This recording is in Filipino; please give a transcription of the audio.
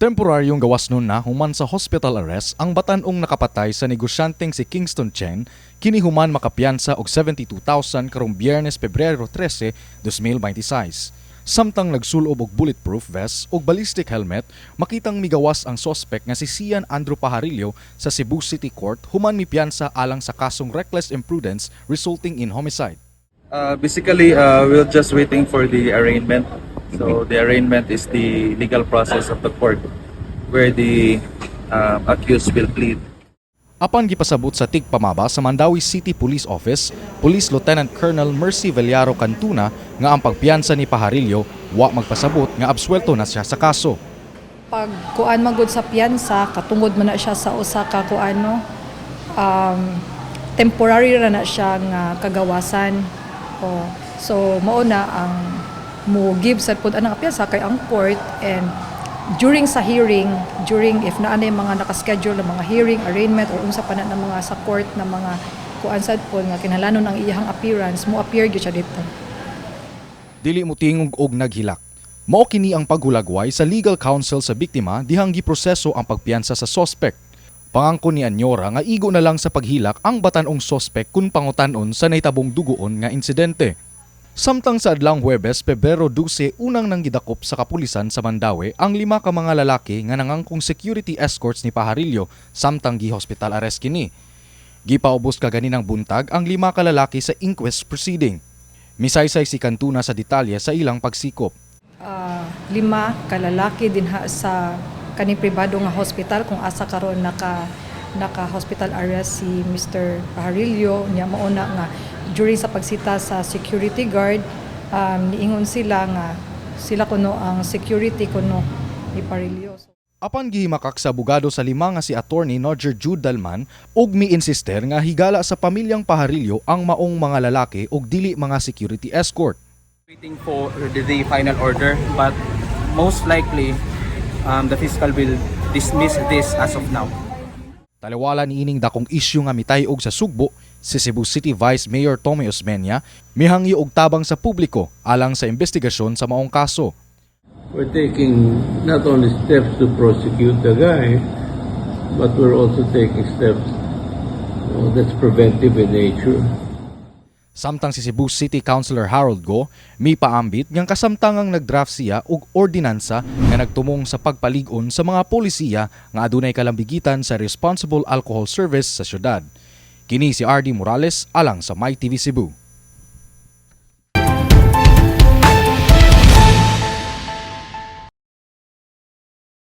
Temporaryong gawas nun na human sa hospital arrest ang batanong nakapatay sa negosyanteng si Kingston Chen, kini human makapiyansa og 72,000 karong Biyernes Pebrero 13, 2026. Samtang nagsulob og bulletproof vest ug ballistic helmet, makitang migawas ang suspect nga si Sian Andrew Pajarillo sa Cebu City Court human mipiyansa alang sa kasong reckless imprudence resulting in homicide. Basically, we're just waiting for the arraignment. So the arraignment is the legal process of the court where the accused will plead. Apan gipasabot sa tigpamaba sa Mandawi City Police Office, Police Lieutenant Colonel Mercy Vellaro Cantuna nga ang pagpiyansa ni Pajarillo wa magpasabot nga absuelto na siya sa kaso. Pag kuan magud sa piyansa, katungod man na siya sa usa ka kuano, temporary ra na siya nga kagawasan. So mao na ang mo give sa pud anang piyansa kay ang court, and during sa hearing, if naanay mga nakaschedule na mga hearing, arraignment or unsa pa na ng mga sa court na mga kuan sad po nga kinahanglan ang iyang appearance, mo appear gyud siya dito. Dili mo tingog og naghilak. Mao kini ang paghulagway sa legal counsel sa biktima dihang giproseso ang pagpiyansa sa suspect. Pangangko ni Anyora nga igo na lang sa paghilak ang batanong suspect kung pangutan-on sa naitabong dugoon nga insidente. Samtang sa adlang Huwebes, Pebrero 12, unang nanggidakop sa kapulisan sa Mandawi ang 5 ka mga lalaki nga nangangkong security escorts ni Pajarillo samtang gi-hospital arrest kini. Gipaubos kaganinang buntag ang 5 ka lalaki sa inquest proceeding. Misaysay si Cantuna sa detalye sa ilang pagsikop. 5 ka lalaki dinha sa kaning pribado nga hospital kung asa karon naka-hospital arrest si Mr. Pajarillo. Niya mauna nga during sa pagsita sa security guard, niingon sila nga sila kuno ang security kuno ni Pajarillo. Apan gihimakak sa abogado sa 5 nga si Attorney Nodger Jude Dalman ug mi-insister nga higala sa pamilyang Pajarillo ang maong mga lalaki ug dili mga security escort. Waiting for the final order, but most likely the fiscal will dismiss this as of now. Taliwala ni ining dakong isyu nga mitay-og sa Sugbo, si Cebu City Vice Mayor Tommy Osmeña mihangyo og tabang sa publiko alang sa investigasyon sa maong kaso. We're taking not only steps to prosecute the guy, but we're also taking steps that's preventive in nature. Samtang si Cebu City Councilor Harold Go mipaambit ngang kasamtangang nagdraft siya og ordinansa nga nagtumong sa pagpalig-on sa mga polisiya nga adunay kalambigitan sa responsible alcohol service sa syudad. Kini si RD Morales alang sa MyTV Cebu.